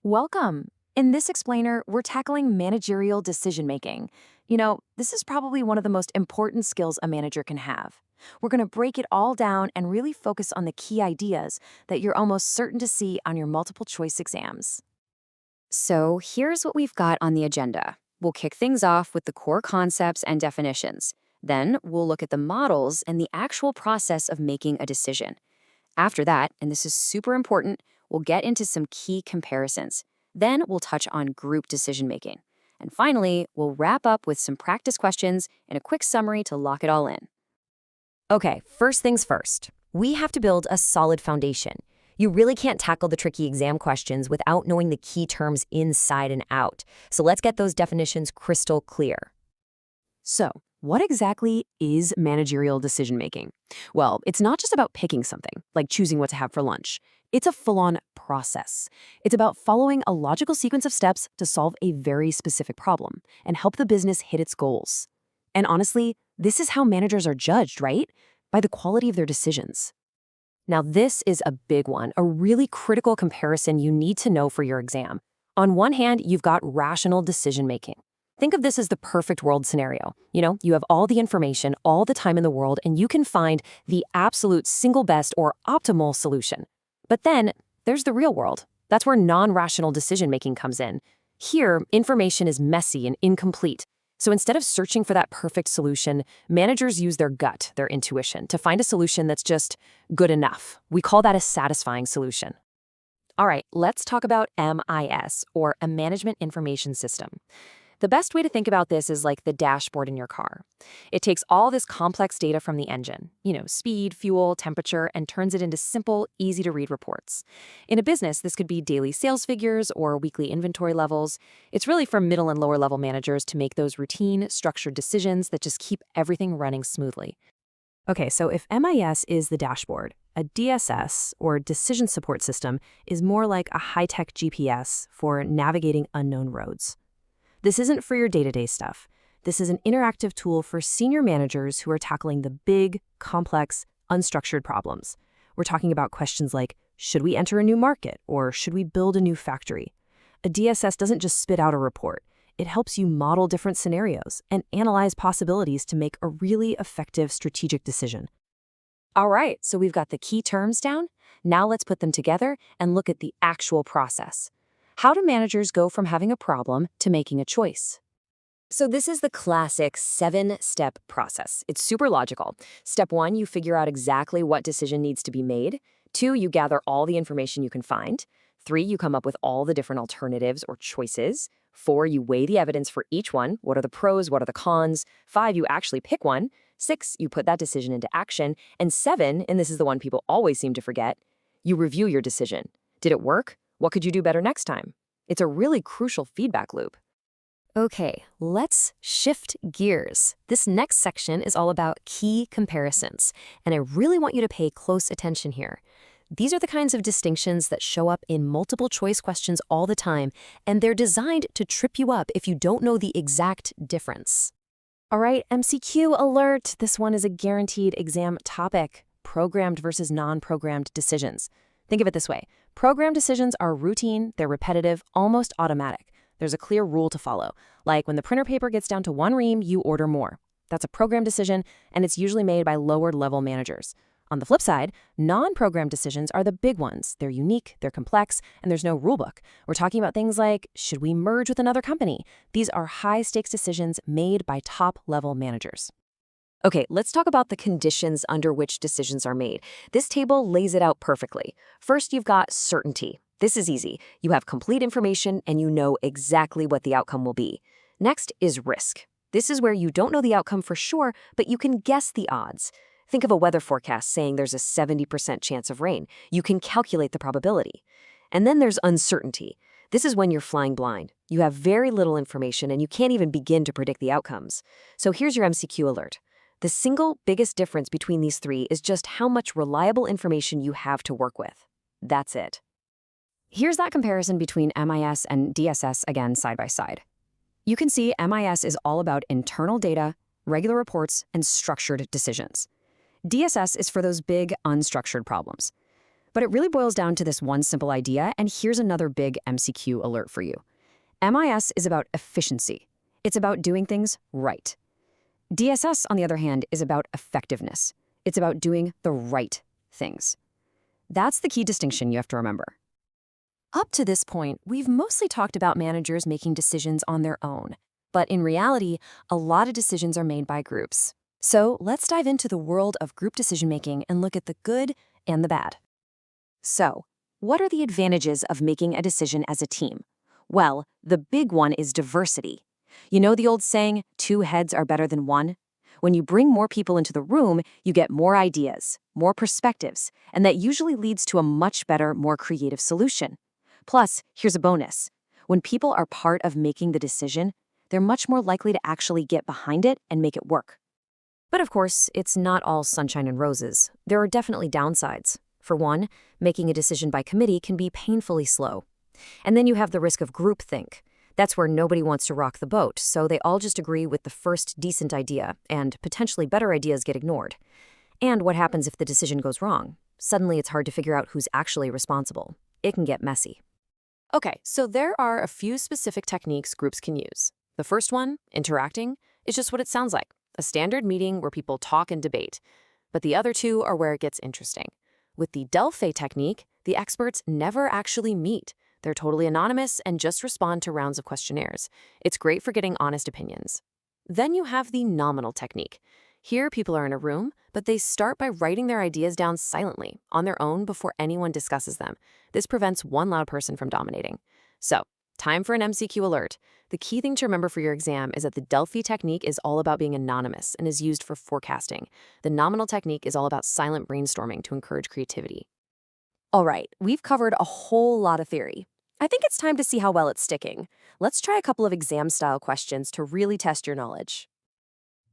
Welcome. In this explainer, we're tackling managerial decision making. This is probably one of the most important skills a manager can have. We're going to break it all down and really focus on the key ideas that you're almost certain to see on your multiple choice exams. So here's what we've got on the agenda. We'll kick things off with the core concepts and definitions. Then we'll look at the models and the actual process of making a decision. After that, and this is super important, we'll get into some key comparisons. Then we'll touch on group decision making. And finally, we'll wrap up with some practice questions and a quick summary to lock it all in. Okay, first things first. We have to build a solid foundation. You really can't tackle the tricky exam questions without knowing the key terms inside and out. So let's get those definitions crystal clear. So, what exactly is managerial decision making? Well, it's not just about picking something, like choosing what to have for lunch. It's a full-on process. It's about following a logical sequence of steps to solve a very specific problem and help the business hit its goals. And honestly, this is how managers are judged, right? By the quality of their decisions. Now, this is a big one, a really critical comparison you need to know for your exam. On one hand, you've got rational decision making. Think of this as the perfect world scenario. You have all the information, all the time in the world, and you can find the absolute single best or optimal solution. But then there's the real world. That's where non-rational decision-making comes in. Here, information is messy and incomplete. So instead of searching for that perfect solution, managers use their gut, their intuition, to find a solution that's just good enough. We call that a satisfying solution. All right, let's talk about MIS, or a Management Information System. The best way to think about this is like the dashboard in your car. It takes all this complex data from the engine, speed, fuel, temperature, and turns it into simple, easy-to-read reports. In a business, this could be daily sales figures or weekly inventory levels. It's really for middle and lower-level managers to make those routine, structured decisions that just keep everything running smoothly. Okay, so if MIS is the dashboard, a DSS, or Decision Support System, is more like a high-tech GPS for navigating unknown roads. This isn't for your day-to-day stuff. This is an interactive tool for senior managers who are tackling the big, complex, unstructured problems. We're talking about questions like, should we enter a new market, or should we build a new factory? A DSS doesn't just spit out a report. It helps you model different scenarios and analyze possibilities to make a really effective strategic decision. All right, so we've got the key terms down. Now let's put them together and look at the actual process. How do managers go from having a problem to making a choice? So this is the classic 7-step process. It's super logical. Step 1, you figure out exactly what decision needs to be made. 2, you gather all the information you can find. 3, you come up with all the different alternatives or choices. 4, you weigh the evidence for each one. What are the pros? What are the cons? 5, you actually pick one. 6, you put that decision into action. And 7, and this is the one people always seem to forget, you review your decision. Did it work? What could you do better next time? It's a really crucial feedback loop. Okay, let's shift gears. This next section is all about key comparisons, and I really want you to pay close attention here. These are the kinds of distinctions that show up in multiple choice questions all the time, and they're designed to trip you up if you don't know the exact difference. All right, MCQ alert. This one is a guaranteed exam topic: programmed versus non-programmed decisions. Think of it this way. Programmed decisions are routine, they're repetitive, almost automatic. There's a clear rule to follow. Like when the printer paper gets down to 1 ream, you order more. That's a programmed decision, and it's usually made by lower-level managers. On the flip side, non-programmed decisions are the big ones. They're unique, they're complex, and there's no rulebook. We're talking about things like, should we merge with another company? These are high-stakes decisions made by top-level managers. Okay, let's talk about the conditions under which decisions are made. This table lays it out perfectly. First, you've got certainty. This is easy. You have complete information and you know exactly what the outcome will be. Next is risk. This is where you don't know the outcome for sure, but you can guess the odds. Think of a weather forecast saying there's a 70% chance of rain. You can calculate the probability. And then there's uncertainty. This is when you're flying blind. You have very little information and you can't even begin to predict the outcomes. So here's your MCQ alert. The single biggest difference between these three is just how much reliable information you have to work with. That's it. Here's that comparison between MIS and DSS again side by side. You can see MIS is all about internal data, regular reports, and structured decisions. DSS is for those big, unstructured problems. But it really boils down to this one simple idea, and here's another big MCQ alert for you. MIS is about efficiency. It's about doing things right. DSS, on the other hand, is about effectiveness. It's about doing the right things. That's the key distinction you have to remember. Up to this point, we've mostly talked about managers making decisions on their own. But in reality, a lot of decisions are made by groups. So let's dive into the world of group decision-making and look at the good and the bad. So, what are the advantages of making a decision as a team? Well, the big one is diversity. You know the old saying, 2 heads are better than 1? When you bring more people into the room, you get more ideas, more perspectives, and that usually leads to a much better, more creative solution. Plus, here's a bonus. When people are part of making the decision, they're much more likely to actually get behind it and make it work. But of course, it's not all sunshine and roses. There are definitely downsides. For one, making a decision by committee can be painfully slow. And then you have the risk of groupthink. That's where nobody wants to rock the boat, so they all just agree with the first decent idea, and potentially better ideas get ignored. And what happens if the decision goes wrong? Suddenly it's hard to figure out who's actually responsible. It can get messy. Okay, so there are a few specific techniques groups can use. The first one, interacting, is just what it sounds like, a standard meeting where people talk and debate. But the other two are where it gets interesting. With the Delphi technique, the experts never actually meet. They're totally anonymous and just respond to rounds of questionnaires. It's great for getting honest opinions. Then you have the nominal technique. Here, people are in a room, but they start by writing their ideas down silently, on their own, before anyone discusses them. This prevents one loud person from dominating. So, time for an MCQ alert. The key thing to remember for your exam is that the Delphi technique is all about being anonymous and is used for forecasting. The nominal technique is all about silent brainstorming to encourage creativity. All right, we've covered a whole lot of theory. I think it's time to see how well it's sticking. Let's try a couple of exam-style questions to really test your knowledge.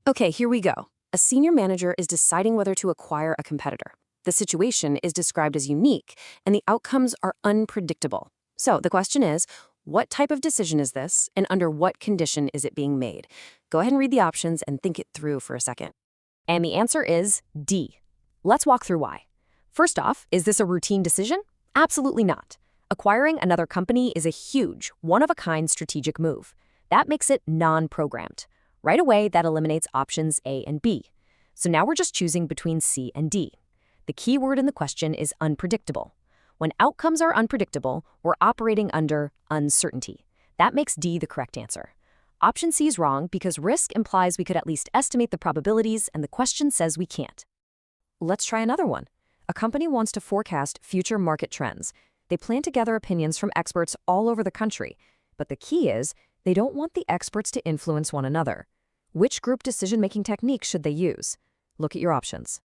Okay, here we go. A senior manager is deciding whether to acquire a competitor. The situation is described as unique, and the outcomes are unpredictable. So the question is, what type of decision is this, and under what condition is it being made? Go ahead and read the options and think it through for a second. And the answer is D. Let's walk through why. First off, is this a routine decision? Absolutely not. Acquiring another company is a huge, one-of-a-kind strategic move. That makes it non-programmed. Right away, that eliminates options A and B. So now we're just choosing between C and D. The key word in the question is unpredictable. When outcomes are unpredictable, we're operating under uncertainty. That makes D the correct answer. Option C is wrong because risk implies we could at least estimate the probabilities, and the question says we can't. Let's try another one. A company wants to forecast future market trends. They plan to gather opinions from experts all over the country. But the key is, they don't want the experts to influence one another. Which group decision-making technique should they use? Look at your options.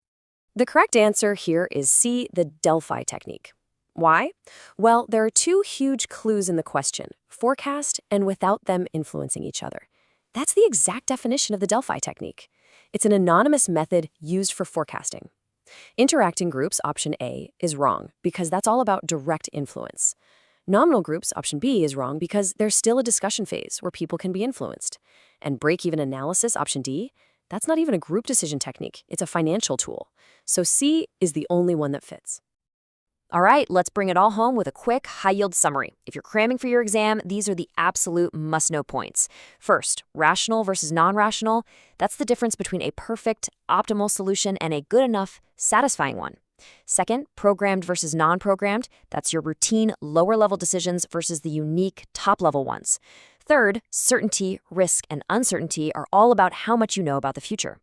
The correct answer here is C, the Delphi technique. Why? Well, there are two huge clues in the question, forecast and without them influencing each other. That's the exact definition of the Delphi technique. It's an anonymous method used for forecasting. Interacting groups, option A, is wrong because that's all about direct influence. Nominal groups, option B, is wrong because there's still a discussion phase where people can be influenced. And break-even analysis, option D, that's not even a group decision technique. It's a financial tool. So C is the only one that fits. All right, let's bring it all home with a quick, high-yield summary. If you're cramming for your exam, these are the absolute must-know points. First, rational versus non-rational. That's the difference between a perfect, optimal solution and a good enough, satisfying one. Second, programmed versus non-programmed. That's your routine, lower-level decisions versus the unique, top-level ones. Third, certainty, risk, and uncertainty are all about how much you know about the future.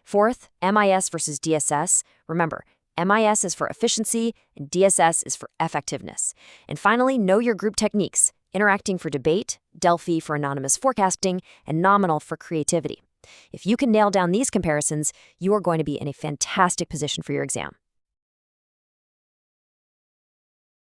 Fourth, MIS versus DSS. Remember, MIS is for efficiency, and DSS is for effectiveness. And finally, know your group techniques, interacting for debate, Delphi for anonymous forecasting, and nominal for creativity. If you can nail down these comparisons, you are going to be in a fantastic position for your exam.